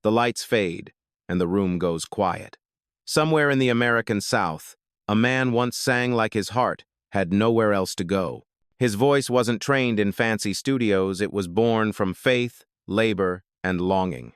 The lights fade, and the room goes quiet. Somewhere in the American South, a man once sang like his heart had nowhere else to go. His voice wasn't trained in fancy studios, it was born from faith, labor, and longing.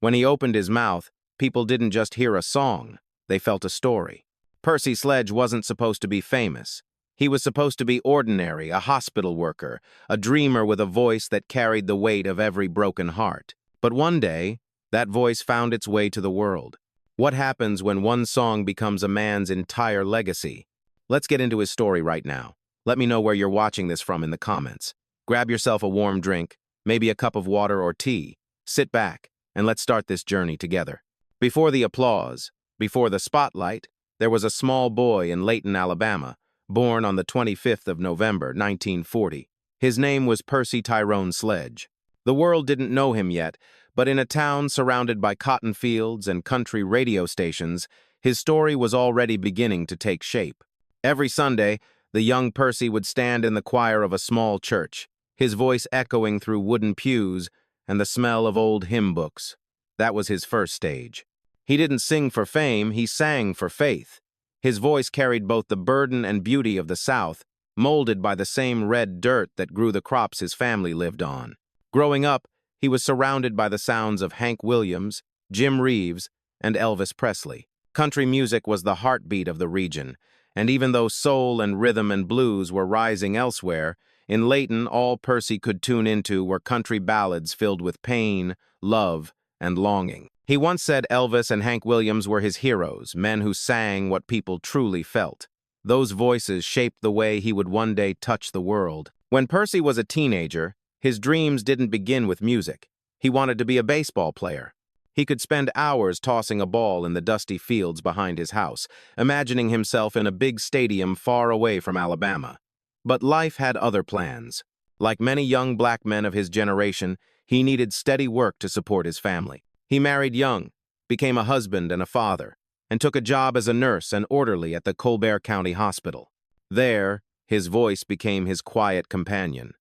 When he opened his mouth, people didn't just hear a song, they felt a story. Percy Sledge wasn't supposed to be famous. He was supposed to be ordinary, a hospital worker, a dreamer with a voice that carried the weight of every broken heart. But one day, that voice found its way to the world. What happens when one song becomes a man's entire legacy? Let's get into his story right now. Let me know where you're watching this from in the comments. Grab yourself a warm drink, maybe a cup of water or tea. Sit back, and let's start this journey together. Before the applause, before the spotlight, there was a small boy in Leighton, Alabama, born on the 25th of November, 1940. His name was Percy Tyrone Sledge. The world didn't know him yet, but in a town surrounded by cotton fields and country radio stations, his story was already beginning to take shape. Every Sunday, the young Percy would stand in the choir of a small church, his voice echoing through wooden pews and the smell of old hymn books. That was his first stage. He didn't sing for fame, he sang for faith. His voice carried both the burden and beauty of the South, molded by the same red dirt that grew the crops his family lived on. Growing up, he was surrounded by the sounds of Hank Williams, Jim Reeves, and Elvis Presley. Country music was the heartbeat of the region, and even though soul and rhythm and blues were rising elsewhere, in Leighton all Percy could tune into were country ballads filled with pain, love, and longing. He once said Elvis and Hank Williams were his heroes, men who sang what people truly felt. Those voices shaped the way he would one day touch the world. When Percy was a teenager, his dreams didn't begin with music. He wanted to be a baseball player. He could spend hours tossing a ball in the dusty fields behind his house, imagining himself in a big stadium far away from Alabama. But life had other plans. Like many young black men of his generation, he needed steady work to support his family. He married young, became a husband and a father, and took a job as a nurse and orderly at the Colbert County Hospital. There, his voice became his quiet companion.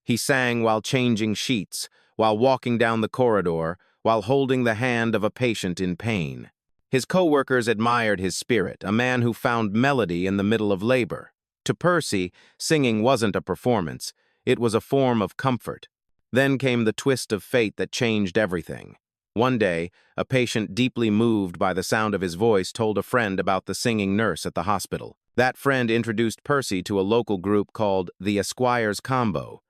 He sang while changing sheets, while walking down the corridor, while holding the hand of a patient in pain. His co-workers admired his spirit, a man who found melody in the middle of labor. To Percy, singing wasn't a performance, it was a form of comfort. Then came the twist of fate that changed everything. One day, a patient deeply moved by the sound of his voice told a friend about the singing nurse at the hospital. That friend introduced Percy to a local group called the Esquires Combo.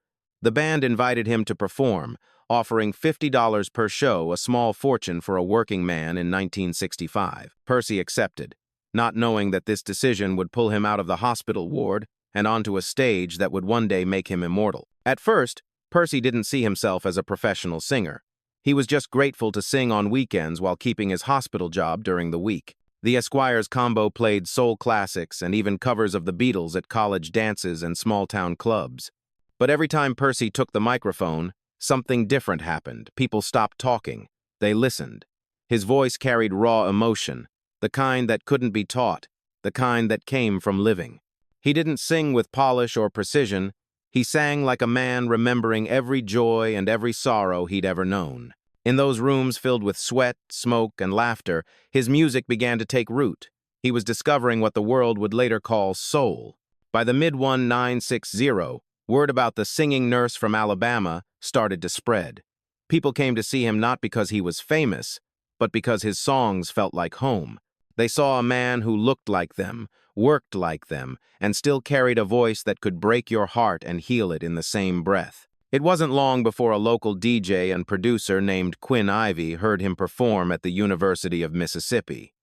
The band invited him to perform, offering $50 per show, a small fortune for a working man in 1965. Percy accepted, not knowing that this decision would pull him out of the hospital ward and onto a stage that would one day make him immortal. At first, Percy didn't see himself as a professional singer. He was just grateful to sing on weekends while keeping his hospital job during the week. The Esquires Combo played soul classics and even covers of the Beatles at college dances and small-town clubs. But every time Percy took the microphone, something different happened. People stopped talking. They listened. His voice carried raw emotion, the kind that couldn't be taught, the kind that came from living. He didn't sing with polish or precision. He sang like a man remembering every joy and every sorrow he'd ever known. In those rooms filled with sweat, smoke, and laughter, his music began to take root. He was discovering what the world would later call soul. By the mid-1960s, word about the singing nurse from Alabama started to spread. People came to see him not because he was famous, but because his songs felt like home. They saw a man who looked like them, worked like them, and still carried a voice that could break your heart and heal it in the same breath. It wasn't long before a local DJ and producer named Quinn Ivy heard him perform at the University of Mississippi.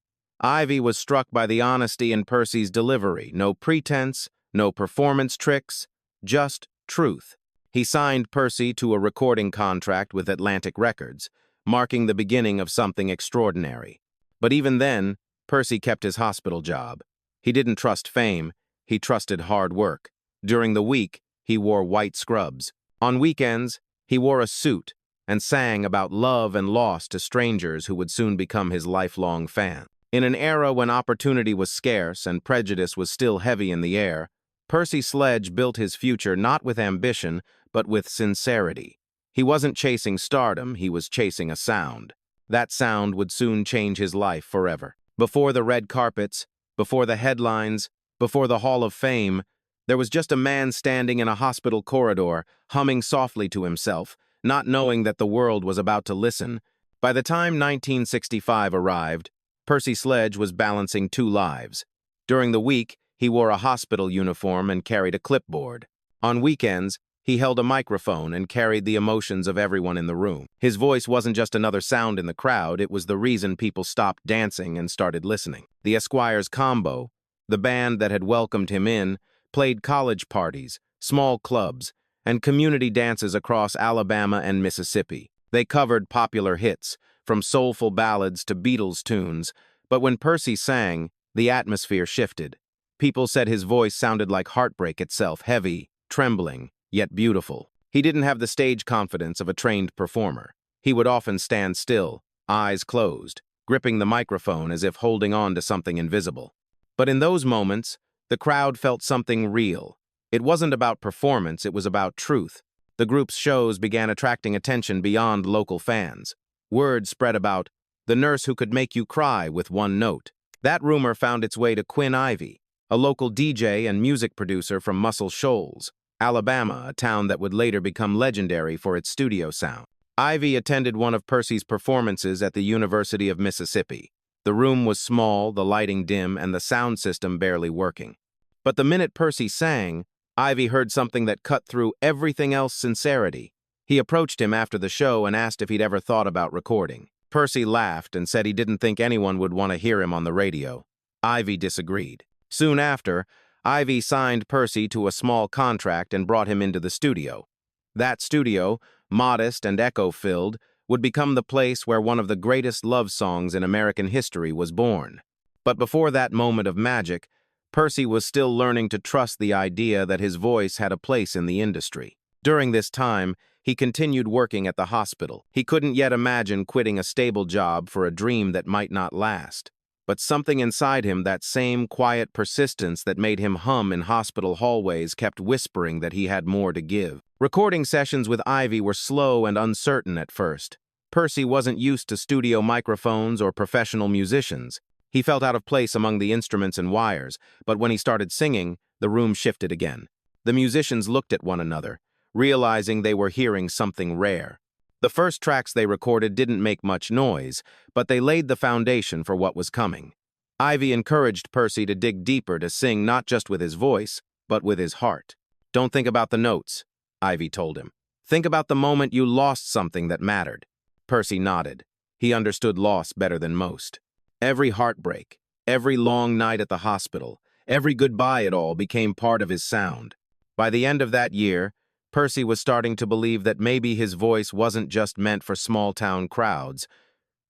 Ivy was struck by the honesty in Percy's delivery. No pretense, no performance tricks, just truth. He signed Percy to a recording contract with Atlantic Records, marking the beginning of something extraordinary. But even then, Percy kept his hospital job. He didn't trust fame, he trusted hard work. During the week, he wore white scrubs. On weekends, he wore a suit and sang about love and loss to strangers who would soon become his lifelong fans. In an era when opportunity was scarce and prejudice was still heavy in the air, Percy Sledge built his future not with ambition, but with sincerity. He wasn't chasing stardom, he was chasing a sound. That sound would soon change his life forever. Before the red carpets, before the headlines, before the Hall of Fame, there was just a man standing in a hospital corridor, humming softly to himself, not knowing that the world was about to listen. By the time 1965 arrived, Percy Sledge was balancing two lives. During the week, he wore a hospital uniform and carried a clipboard. On weekends, he held a microphone and carried the emotions of everyone in the room. His voice wasn't just another sound in the crowd, it was the reason people stopped dancing and started listening. The Esquires Combo, the band that had welcomed him in, played college parties, small clubs, and community dances across Alabama and Mississippi. They covered popular hits, from soulful ballads to Beatles tunes, but when Percy sang, the atmosphere shifted. People said his voice sounded like heartbreak itself, heavy, trembling, yet beautiful. He didn't have the stage confidence of a trained performer. He would often stand still, eyes closed, gripping the microphone as if holding on to something invisible. But in those moments, the crowd felt something real. It wasn't about performance, it was about truth. The group's shows began attracting attention beyond local fans. Word spread about the nurse who could make you cry with one note. That rumor found its way to Quinn Ivy, a local DJ and music producer from Muscle Shoals, Alabama, a town that would later become legendary for its studio sound. Ivy attended one of Percy's performances at the University of Mississippi. The room was small, the lighting dim, and the sound system barely working. But the minute Percy sang, Ivy heard something that cut through everything else: sincerity. He approached him after the show and asked if he'd ever thought about recording. Percy laughed and said he didn't think anyone would want to hear him on the radio. Ivy disagreed. Soon after, Ivy signed Percy to a small contract and brought him into the studio. That studio, modest and echo-filled, would become the place where one of the greatest love songs in American history was born. But before that moment of magic, Percy was still learning to trust the idea that his voice had a place in the industry. During this time, he continued working at the hospital. He couldn't yet imagine quitting a stable job for a dream that might not last. But something inside him, that same quiet persistence that made him hum in hospital hallways, kept whispering that he had more to give. Recording sessions with Ivy were slow and uncertain at first. Percy wasn't used to studio microphones or professional musicians. He felt out of place among the instruments and wires, but when he started singing, the room shifted again. The musicians looked at one another, realizing they were hearing something rare. The first tracks they recorded didn't make much noise, but they laid the foundation for what was coming. Ivy encouraged Percy to dig deeper, to sing not just with his voice, but with his heart. "Don't think about the notes," Ivy told him. "Think about the moment you lost something that mattered." Percy nodded. He understood loss better than most. Every heartbreak, every long night at the hospital, every goodbye, it all became part of his sound. By the end of that year, Percy was starting to believe that maybe his voice wasn't just meant for small-town crowds.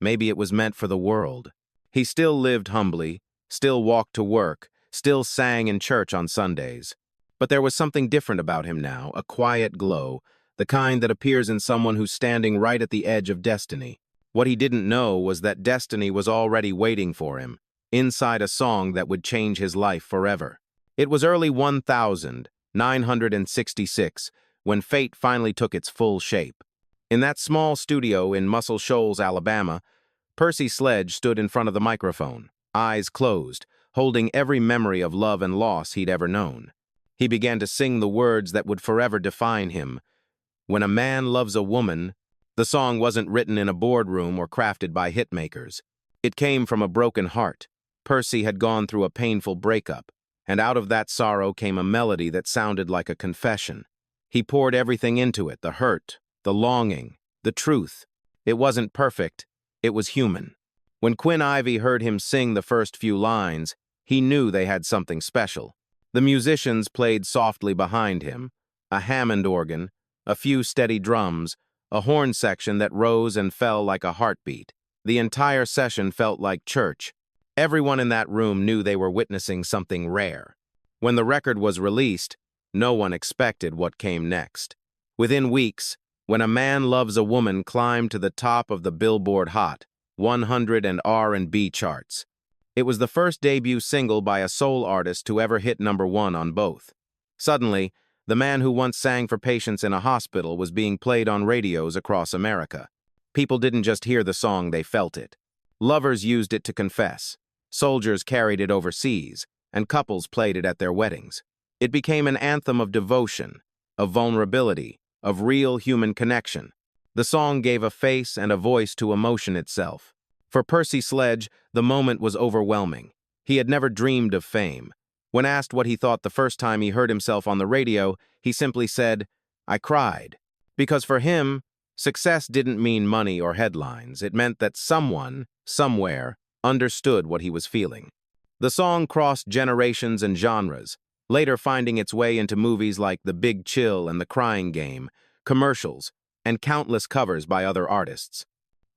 Maybe it was meant for the world. He still lived humbly, still walked to work, still sang in church on Sundays. But there was something different about him now, a quiet glow, the kind that appears in someone who's standing right at the edge of destiny. What he didn't know was that destiny was already waiting for him, inside a song that would change his life forever. It was early 1966, when fate finally took its full shape. In that small studio in Muscle Shoals, Alabama, Percy Sledge stood in front of the microphone, eyes closed, holding every memory of love and loss he'd ever known. He began to sing the words that would forever define him. "When a man loves a woman," the song wasn't written in a boardroom or crafted by hitmakers. It came from a broken heart. Percy had gone through a painful breakup, and out of that sorrow came a melody that sounded like a confession. He poured everything into it, the hurt, the longing, the truth. It wasn't perfect, it was human. When Quinn Ivy heard him sing the first few lines, he knew they had something special. The musicians played softly behind him, a Hammond organ, a few steady drums, a horn section that rose and fell like a heartbeat. The entire session felt like church. Everyone in that room knew they were witnessing something rare. When the record was released, no one expected what came next. Within weeks, When a Man Loves a Woman climbed to the top of the Billboard Hot 100 and R&B charts. It was the first debut single by a soul artist to ever hit #1 on both. Suddenly, the man who once sang for patients in a hospital was being played on radios across America. People didn't just hear the song, they felt it. Lovers used it to confess. Soldiers carried it overseas, and couples played it at their weddings. It became an anthem of devotion, of vulnerability, of real human connection. The song gave a face and a voice to emotion itself. For Percy Sledge, the moment was overwhelming. He had never dreamed of fame. When asked what he thought the first time he heard himself on the radio, he simply said, "I cried." Because for him, success didn't mean money or headlines. It meant that someone, somewhere, understood what he was feeling. The song crossed generations and genres, later finding its way into movies like The Big Chill and The Crying Game, commercials, and countless covers by other artists.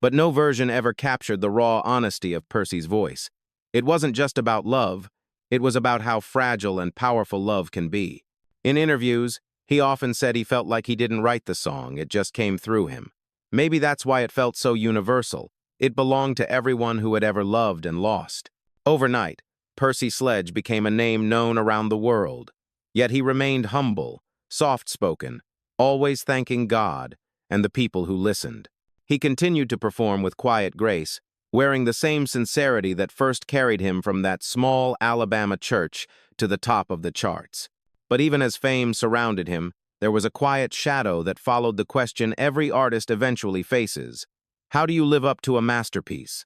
But no version ever captured the raw honesty of Percy's voice. It wasn't just about love, it was about how fragile and powerful love can be. In interviews, he often said he felt like he didn't write the song, it just came through him. Maybe that's why it felt so universal. It belonged to everyone who had ever loved and lost. Overnight, Percy Sledge became a name known around the world. Yet he remained humble, soft-spoken, always thanking God and the people who listened. He continued to perform with quiet grace, wearing the same sincerity that first carried him from that small Alabama church to the top of the charts. But even as fame surrounded him, there was a quiet shadow that followed the question every artist eventually faces. How do you live up to a masterpiece?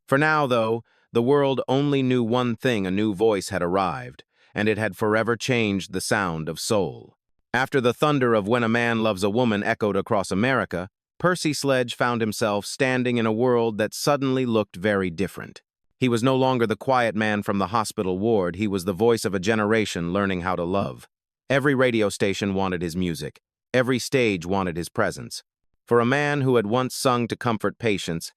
For now, though, the world only knew one thing: a new voice had arrived, and it had forever changed the sound of soul. After the thunder of When a Man Loves a Woman echoed across America, Percy Sledge found himself standing in a world that suddenly looked very different. He was no longer the quiet man from the hospital ward, he was the voice of a generation learning how to love. Every radio station wanted his music. Every stage wanted his presence. For a man who had once sung to comfort patients,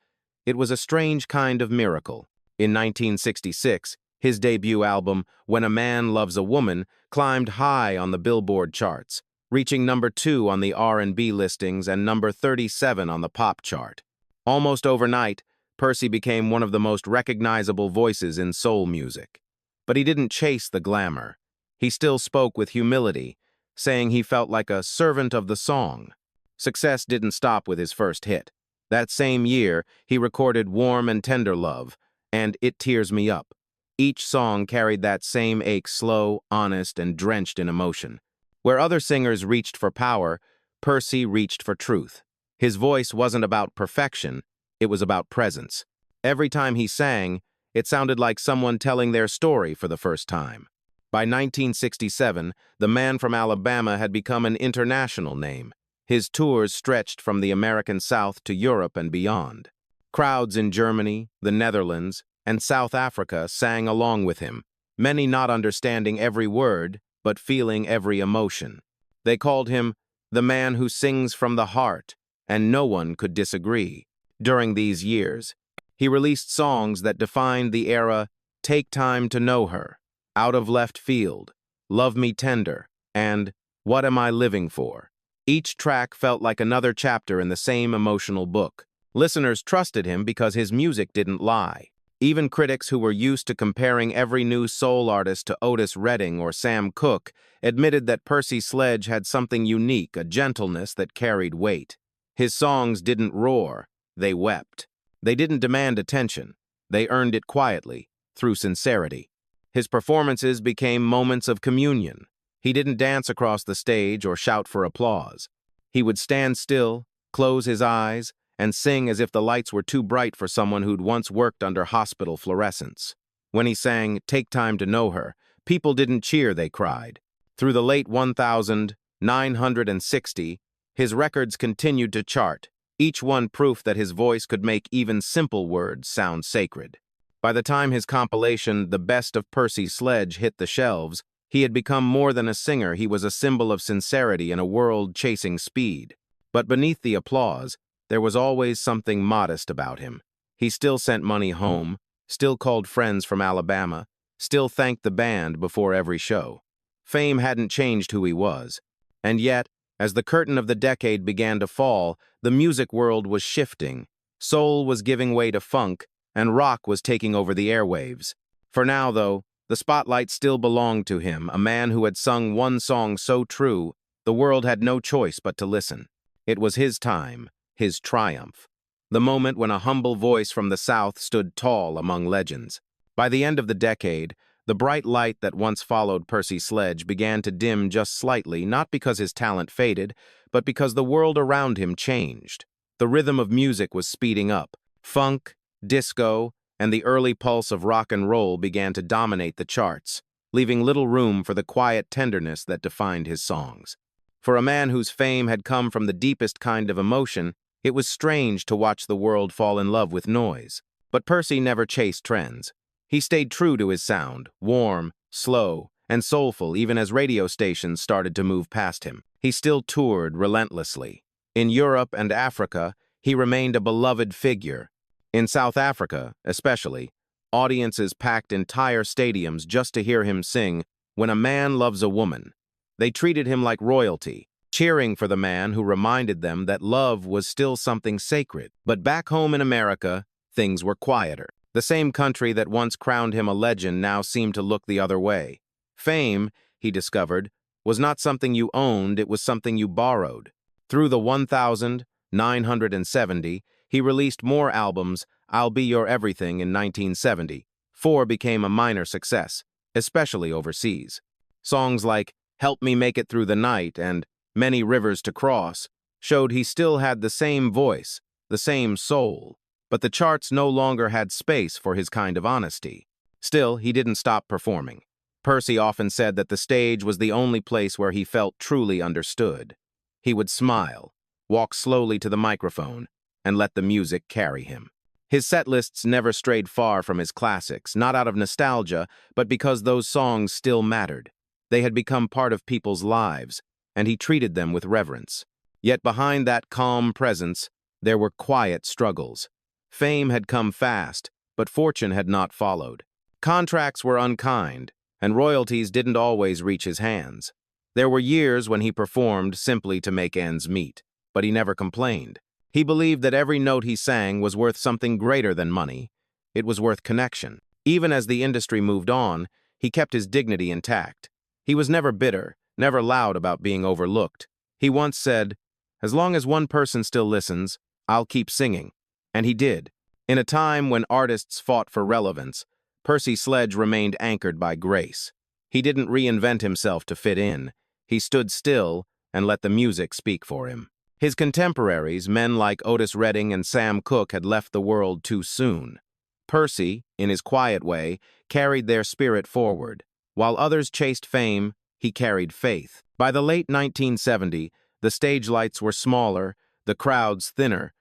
it was a strange kind of miracle. In 1966, his debut album, When a Man Loves a Woman, climbed high on the Billboard charts, reaching number 2 on the R&B listings and number 37 on the pop chart. Almost overnight, Percy became one of the most recognizable voices in soul music. But he didn't chase the glamour. He still spoke with humility, saying he felt like a servant of the song. Success didn't stop with his first hit. That same year, he recorded Warm and Tender Love and It Tears Me Up. Each song carried that same ache, slow, honest, and drenched in emotion. Where other singers reached for power, Percy reached for truth. His voice wasn't about perfection, it was about presence. Every time he sang, it sounded like someone telling their story for the first time. By 1967, the man from Alabama had become an international name. His tours stretched from the American South to Europe and beyond. Crowds in Germany, the Netherlands, and South Africa sang along with him, many not understanding every word, but feeling every emotion. They called him the man who sings from the heart, and no one could disagree. During these years, he released songs that defined the era: Take Time to Know Her, Out of Left Field, Love Me Tender, and What Am I Living For? Each track felt like another chapter in the same emotional book. Listeners trusted him because his music didn't lie. Even critics who were used to comparing every new soul artist to Otis Redding or Sam Cooke admitted that Percy Sledge had something unique, a gentleness that carried weight. His songs didn't roar, they wept. They didn't demand attention, they earned it quietly, through sincerity. His performances became moments of communion. He didn't dance across the stage or shout for applause. He would stand still, close his eyes, and sing as if the lights were too bright for someone who'd once worked under hospital fluorescence. When he sang Take Time to Know Her, people didn't cheer, they cried. Through the late 1960, his records continued to chart, each one proof that his voice could make even simple words sound sacred. By the time his compilation, The Best of Percy Sledge, hit the shelves, he had become more than a singer. He was a symbol of sincerity in a world chasing speed. But beneath the applause, there was always something modest about him. He still sent money home, still called friends from Alabama, still thanked the band before every show. Fame hadn't changed who he was. And yet, as the curtain of the decade began to fall, the music world was shifting. Soul was giving way to funk, and rock was taking over the airwaves. For now, though, the spotlight still belonged to him, a man who had sung one song so true, the world had no choice but to listen. It was his time, his triumph. the moment when a humble voice from the South stood tall among legends. By the end of the decade, the bright light that once followed Percy Sledge began to dim just slightly, not because his talent faded, but because the world around him changed. The rhythm of music was speeding up. Funk, disco, and the early pulse of rock and roll began to dominate the charts, leaving little room for the quiet tenderness that defined his songs. For a man whose fame had come from the deepest kind of emotion, it was strange to watch the world fall in love with noise. But Percy never chased trends. He stayed true to his sound, warm, slow, and soulful even as radio stations started to move past him. He still toured relentlessly. In Europe and Africa, he remained a beloved figure. In South Africa, especially, audiences packed entire stadiums just to hear him sing "When a Man Loves a Woman." They treated him like royalty, cheering for the man who reminded them that love was still something sacred. But back home in America, things were quieter. The same country that once crowned him a legend now seemed to look the other way. Fame, he discovered, was not something you owned, it was something you borrowed. Through the 1970, he released more albums. I'll Be Your Everything in 1970. 4 became a minor success, especially overseas. Songs like Help Me Make It Through the Night and Many Rivers to Cross showed he still had the same voice, the same soul, but the charts no longer had space for his kind of honesty. Still, he didn't stop performing. Percy often said that the stage was the only place where he felt truly understood. He would smile, walk slowly to the microphone, and let the music carry him. His set lists never strayed far from his classics, not out of nostalgia, but because those songs still mattered. They had become part of people's lives, and he treated them with reverence. Yet behind that calm presence, there were quiet struggles. Fame had come fast, but fortune had not followed. Contracts were unkind, and royalties didn't always reach his hands. There were years when he performed simply to make ends meet, but he never complained. He believed that every note he sang was worth something greater than money. It was worth connection. Even as the industry moved on, he kept his dignity intact. He was never bitter, never loud about being overlooked. He once said, "As long as one person still listens, I'll keep singing." And he did. In a time when artists fought for relevance, Percy Sledge remained anchored by grace. He didn't reinvent himself to fit in. He stood still and let the music speak for him. His contemporaries, men like Otis Redding and Sam Cooke, had left the world too soon. Percy, in his quiet way, carried their spirit forward. While others chased fame, he carried faith. By the late 1970s, the stage lights were smaller, the crowds thinner,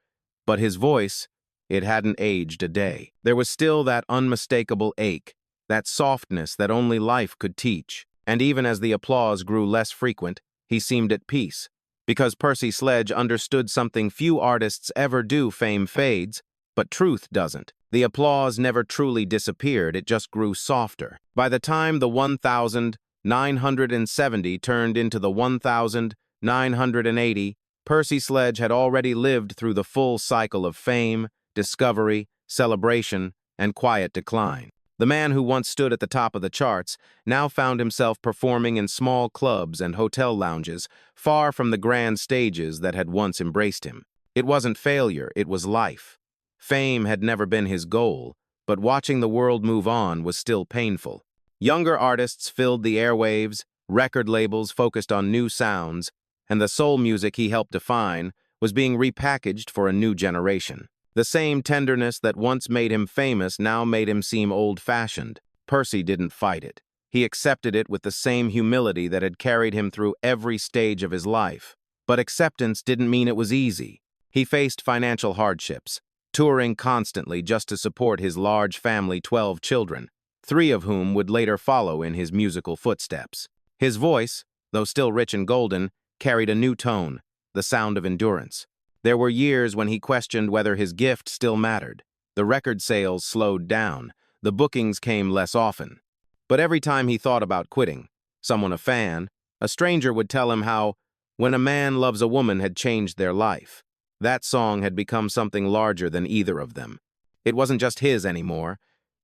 but his voice, it hadn't aged a day. There was still that unmistakable ache, that softness that only life could teach. And even as the applause grew less frequent, he seemed at peace. Because Percy Sledge understood something few artists ever do: fame fades, but truth doesn't. The applause never truly disappeared, it just grew softer. By the time the 1970 turned into the 1980, Percy Sledge had already lived through the full cycle of fame, discovery, celebration, and quiet decline. The man who once stood at the top of the charts now found himself performing in small clubs and hotel lounges, far from the grand stages that had once embraced him. It wasn't failure, it was life. Fame had never been his goal, but watching the world move on was still painful. Younger artists filled the airwaves, record labels focused on new sounds, and the soul music he helped define was being repackaged for a new generation. The same tenderness that once made him famous now made him seem old-fashioned. Percy didn't fight it. He accepted it with the same humility that had carried him through every stage of his life. But acceptance didn't mean it was easy. He faced financial hardships, touring constantly just to support his large family, 12 children, 3 of whom would later follow in his musical footsteps. His voice, though still rich and golden, carried a new tone, the sound of endurance. There were years when he questioned whether his gift still mattered. The record sales slowed down, the bookings came less often. But every time he thought about quitting, someone, a fan, a stranger, would tell him how When a Man Loves a Woman had changed their life. That song had become something larger than either of them. It wasn't just his anymore.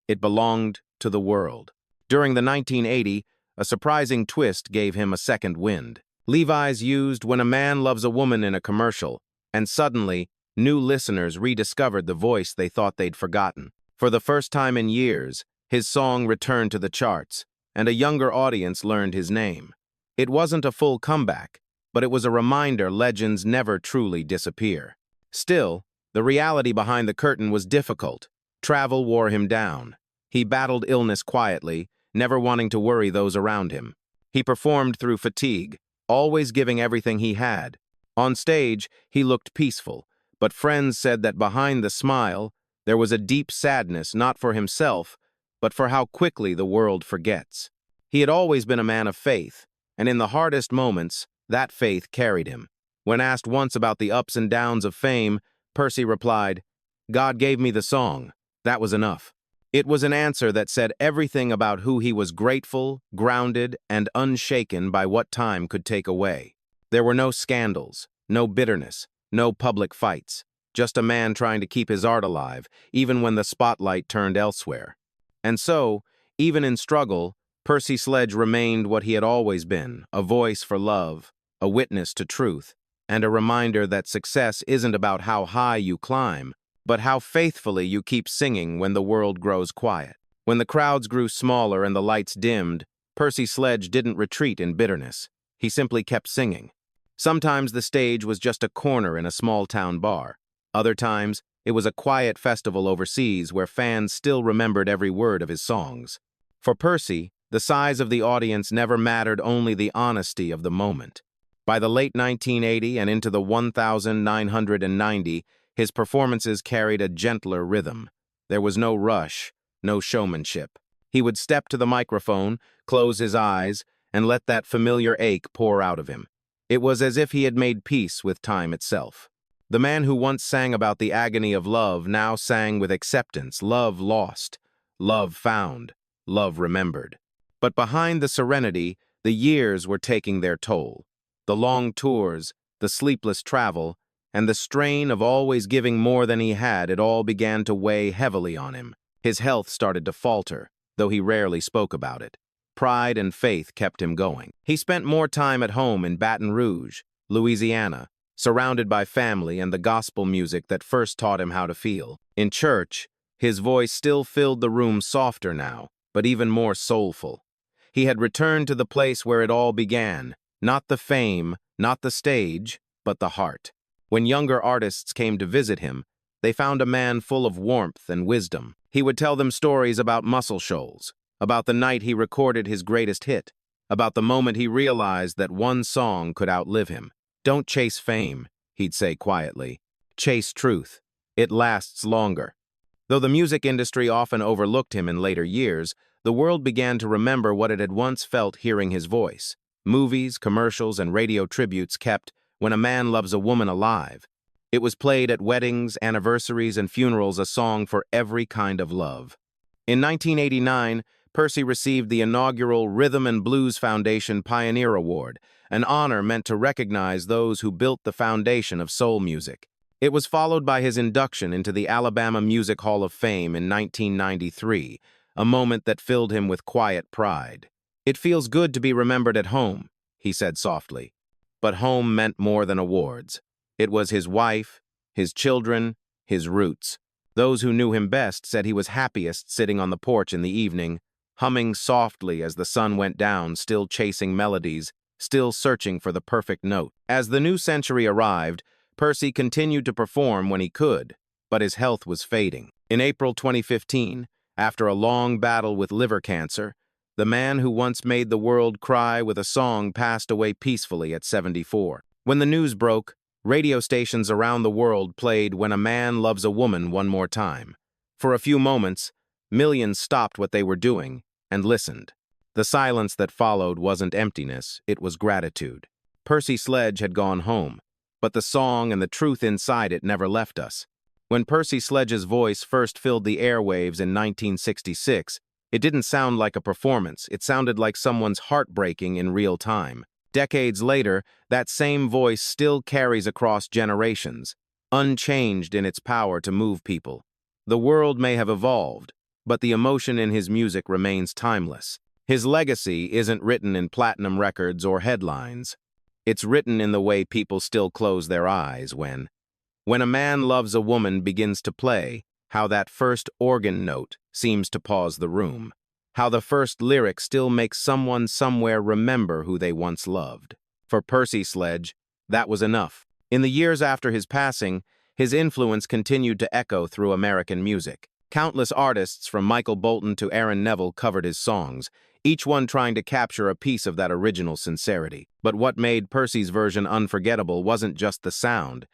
It belonged to the world. During the 1980, a surprising twist gave him a second wind. Levi's used When a Man Loves a Woman in a commercial, and suddenly, New listeners rediscovered the voice they thought they'd forgotten. For the first time in years, his song returned to the charts, and a younger audience learned his name. It wasn't a full comeback, but it was a reminder legends never truly disappear. Still, the reality behind the curtain was difficult. Travel wore him down. He battled illness quietly, never wanting to worry those around him. He performed through fatigue, always giving everything he had. On stage, he looked peaceful, but friends said that behind the smile, there was a deep sadness not for himself, but for how quickly the world forgets. He had always been a man of faith, and in the hardest moments, that faith carried him. When asked once about the ups and downs of fame, Percy replied, "God gave me the song. That was enough." It was an answer that said everything about who he was: grateful, grounded, and unshaken by what time could take away. There were no scandals, no bitterness, no public fights, just a man trying to keep his art alive, even when the spotlight turned elsewhere. And so, even in struggle, Percy Sledge remained what he had always been: a voice for love, a witness to truth, and a reminder that success isn't about how high you climb, but how faithfully you keep singing when the world grows quiet. When the crowds grew smaller and the lights dimmed, Percy Sledge didn't retreat in bitterness. He simply kept singing. Sometimes the stage was just a corner in a small-town bar. Other times, it was a quiet festival overseas where fans still remembered every word of his songs. For Percy, the size of the audience never mattered, only the honesty of the moment. By the late 1980 and into the 1990, his performances carried a gentler rhythm. There was no rush, no showmanship. He would step to the microphone, close his eyes, and let that familiar ache pour out of him. It was as if he had made peace with time itself. The man who once sang about the agony of love now sang with acceptance: love lost, love found, love remembered. But behind the serenity, the years were taking their toll. The long tours, the sleepless travel, and the strain of always giving more than he had, it all began to weigh heavily on him. His health started to falter, though he rarely spoke about it. Pride and faith kept him going. He spent more time at home in Baton Rouge, Louisiana, surrounded by family and the gospel music that first taught him how to feel. In church, his voice still filled the room, softer now, but even more soulful. He had returned to the place where it all began, not the fame, not the stage, but the heart. When younger artists came to visit him, they found a man full of warmth and wisdom. He would tell them stories about Muscle Shoals, about the night he recorded his greatest hit, about the moment he realized that one song could outlive him. "Don't chase fame," he'd say quietly. "Chase truth. It lasts longer." Though the music industry often overlooked him in later years, the world began to remember what it had once felt hearing his voice. Movies, commercials, and radio tributes kept "When a Man Loves a Woman" alive. It was played at weddings, anniversaries, and funerals, a song for every kind of love. In 1989, Percy received the inaugural Rhythm and Blues Foundation Pioneer Award, an honor meant to recognize those who built the foundation of soul music. It was followed by his induction into the Alabama Music Hall of Fame in 1993, a moment that filled him with quiet pride. "It feels good to be remembered at home," he said softly. But home meant more than awards. It was his wife, his children, his roots. Those who knew him best said he was happiest sitting on the porch in the evening, humming softly as the sun went down, still chasing melodies, still searching for the perfect note. As the new century arrived, Percy continued to perform when he could, but his health was fading. In April 2015, after a long battle with liver cancer, the man who once made the world cry with a song passed away peacefully at 74. When the news broke, radio stations around the world played "When a Man Loves a Woman" one more time. For a few moments, millions stopped what they were doing and listened. The silence that followed wasn't emptiness, it was gratitude. Percy Sledge had gone home, but the song and the truth inside it never left us. When Percy Sledge's voice first filled the airwaves in 1966, it didn't sound like a performance, it sounded like someone's heart breaking in real time. Decades later, that same voice still carries across generations, unchanged in its power to move people. The world may have evolved, but the emotion in his music remains timeless. His legacy isn't written in platinum records or headlines. It's written in the way people still close their eyes when When a man loves a woman begins to play, how that first organ note seems to pause the room. How the first lyric still makes someone somewhere remember who they once loved. For Percy Sledge, that was enough. In the years after his passing, his influence continued to echo through American music. Countless artists from Michael Bolton to Aaron Neville covered his songs, each one trying to capture a piece of that original sincerity. But what made Percy's version unforgettable wasn't just the sound.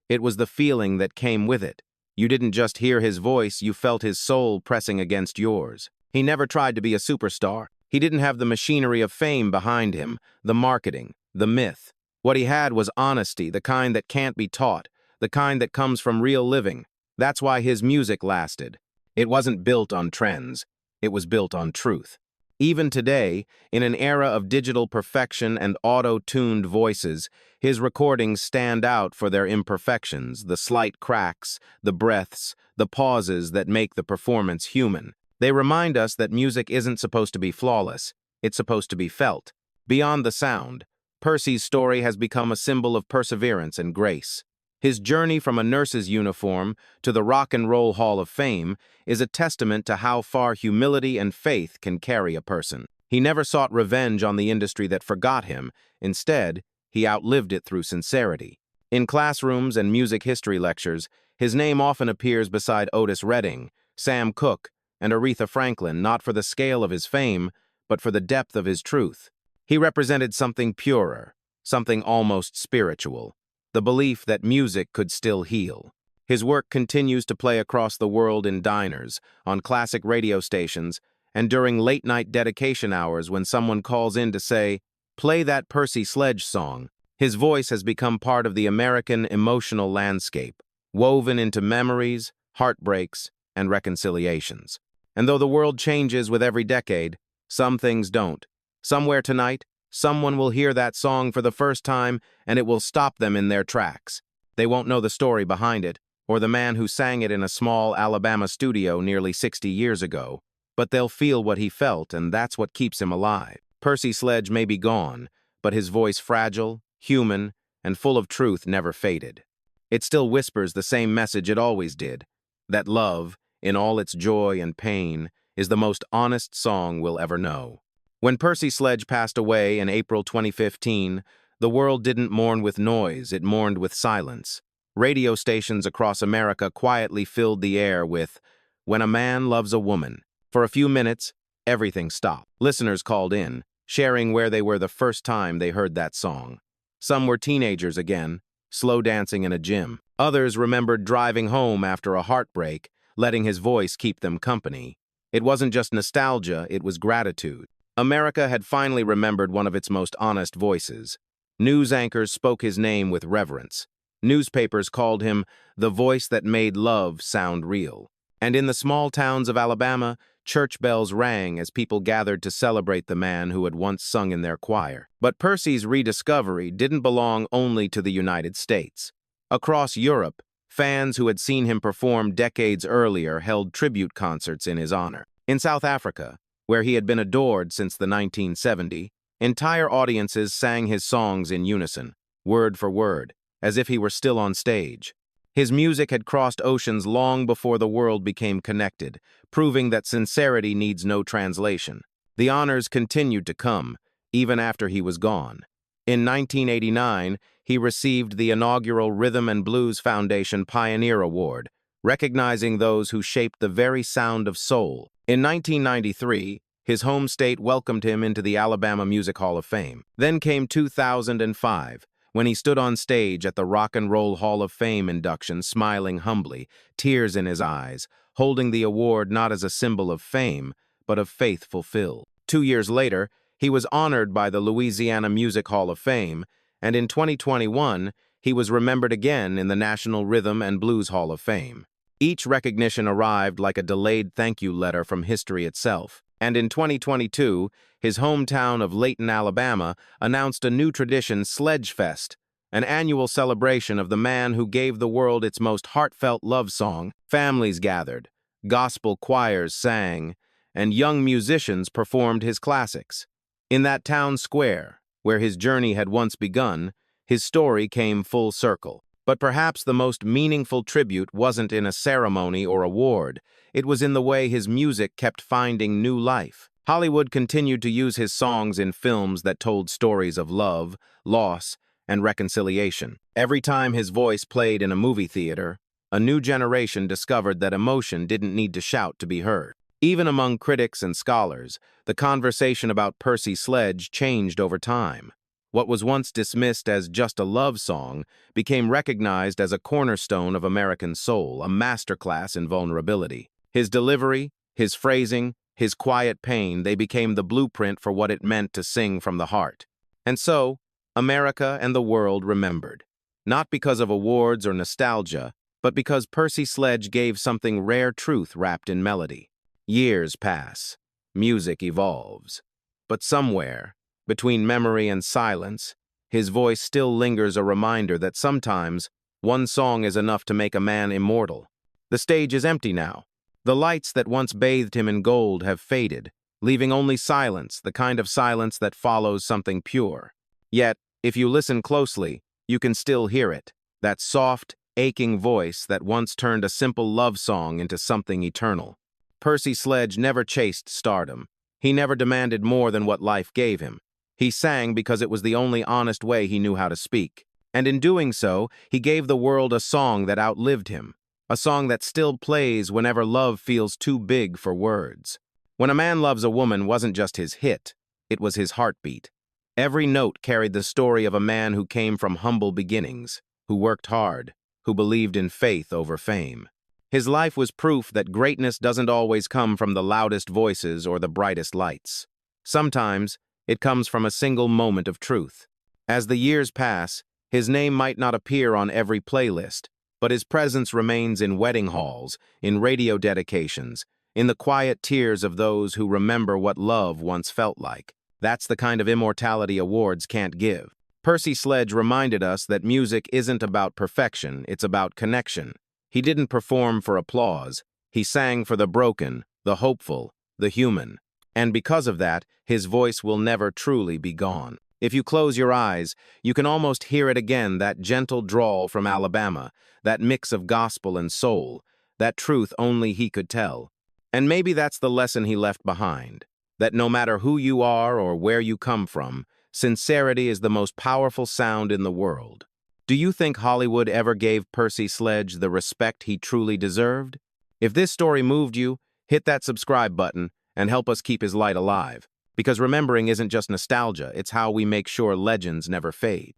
It was the feeling that came with it. You didn't just hear his voice, you felt his soul pressing against yours. He never tried to be a superstar. He didn't have the machinery of fame behind him, the marketing, the myth. What he had was honesty, the kind that can't be taught, the kind that comes from real living. That's why his music lasted. It wasn't built on trends. It was built on truth. Even today, in an era of digital perfection and auto-tuned voices, his recordings stand out for their imperfections, the slight cracks, the breaths, the pauses that make the performance human. They remind us that music isn't supposed to be flawless. It's supposed to be felt. Beyond the sound, Percy's story has become a symbol of perseverance and grace. His journey from a nurse's uniform to the Rock and Roll Hall of Fame is a testament to how far humility and faith can carry a person. He never sought revenge on the industry that forgot him. Instead, he outlived it through sincerity. In classrooms and music history lectures, his name often appears beside Otis Redding, Sam Cooke, and Aretha Franklin, not for the scale of his fame, but for the depth of his truth. He represented something purer, something almost spiritual. The belief that music could still heal. His work continues to play across the world in diners, on classic radio stations, and during late-night dedication hours when someone calls in to say, "Play that Percy Sledge song." His voice has become part of the American emotional landscape, woven into memories, heartbreaks, and reconciliations. And though the world changes with every decade, some things don't. Somewhere tonight, someone will hear that song for the first time, and it will stop them in their tracks. They won't know the story behind it, or the man who sang it in a small Alabama studio nearly 60 years ago, but they'll feel what he felt, and that's what keeps him alive. Percy Sledge may be gone, but his voice, fragile, human, and full of truth, never faded. It still whispers the same message it always did, that love, in all its joy and pain, is the most honest song we'll ever know. When Percy Sledge passed away in April 2015, the world didn't mourn with noise, it mourned with silence. Radio stations across America quietly filled the air with "When a Man Loves a Woman." For a few minutes, everything stopped. Listeners called in, sharing where they were the first time they heard that song. Some were teenagers again, slow dancing in a gym. Others remembered driving home after a heartbreak, letting his voice keep them company. It wasn't just nostalgia, it was gratitude. America had finally remembered one of its most honest voices. News anchors spoke his name with reverence. Newspapers called him the voice that made love sound real. And in the small towns of Alabama, church bells rang as people gathered to celebrate the man who had once sung in their choir. But Percy's rediscovery didn't belong only to the United States. Across Europe, fans who had seen him perform decades earlier held tribute concerts in his honor. In South Africa, where he had been adored since the 1970s, entire audiences sang his songs in unison, word for word, as if he were still on stage. His music had crossed oceans long before the world became connected, proving that sincerity needs no translation. The honors continued to come, even after he was gone. In 1989, he received the inaugural Rhythm and Blues Foundation Pioneer Award, recognizing those who shaped the very sound of soul. In 1993, his home state welcomed him into the Alabama Music Hall of Fame. Then came 2005, when he stood on stage at the Rock and Roll Hall of Fame induction, smiling humbly, tears in his eyes, holding the award not as a symbol of fame, but of faith fulfilled. 2 years later, he was honored by the Louisiana Music Hall of Fame, and in 2021, he was remembered again in the National Rhythm and Blues Hall of Fame. Each recognition arrived like a delayed thank you letter from history itself. And in 2022, his hometown of Leighton, Alabama, announced a new tradition, Sledge Fest, an annual celebration of the man who gave the world its most heartfelt love song. Families gathered, gospel choirs sang, and young musicians performed his classics. In that town square, where his journey had once begun, his story came full circle. But perhaps the most meaningful tribute wasn't in a ceremony or award. It was in the way his music kept finding new life. Hollywood continued to use his songs in films that told stories of love, loss, and reconciliation. Every time his voice played in a movie theater, a new generation discovered that emotion didn't need to shout to be heard. Even among critics and scholars, the conversation about Percy Sledge changed over time. What was once dismissed as just a love song became recognized as a cornerstone of American soul, a masterclass in vulnerability. His delivery, his phrasing, his quiet pain, they became the blueprint for what it meant to sing from the heart. And so, America and the world remembered. Not because of awards or nostalgia, but because Percy Sledge gave something rare truth wrapped in melody. Years pass. Music evolves. But somewhere, between memory and silence, his voice still lingers, a reminder that sometimes one song is enough to make a man immortal. The stage is empty now. The lights that once bathed him in gold have faded, leaving only silence, the kind of silence that follows something pure. Yet, if you listen closely, you can still hear it, that soft, aching voice that once turned a simple love song into something eternal. Percy Sledge never chased stardom. He never demanded more than what life gave him. He sang because it was the only honest way he knew how to speak. And in doing so, he gave the world a song that outlived him, a song that still plays whenever love feels too big for words. When a Man Loves a Woman wasn't just his hit, it was his heartbeat. Every note carried the story of a man who came from humble beginnings, who worked hard, who believed in faith over fame. His life was proof that greatness doesn't always come from the loudest voices or the brightest lights. Sometimes, it comes from a single moment of truth. As the years pass, his name might not appear on every playlist, but his presence remains in wedding halls, in radio dedications, in the quiet tears of those who remember what love once felt like. That's the kind of immortality awards can't give. Percy Sledge reminded us that music isn't about perfection, it's about connection. He didn't perform for applause. He sang for the broken, the hopeful, the human. And because of that, his voice will never truly be gone. If you close your eyes, you can almost hear it again, that gentle drawl from Alabama, that mix of gospel and soul, that truth only he could tell. And maybe that's the lesson he left behind, that no matter who you are or where you come from, sincerity is the most powerful sound in the world. Do you think Hollywood ever gave Percy Sledge the respect he truly deserved? If this story moved you, hit that subscribe button and help us keep his light alive. Because remembering isn't just nostalgia, it's how we make sure legends never fade.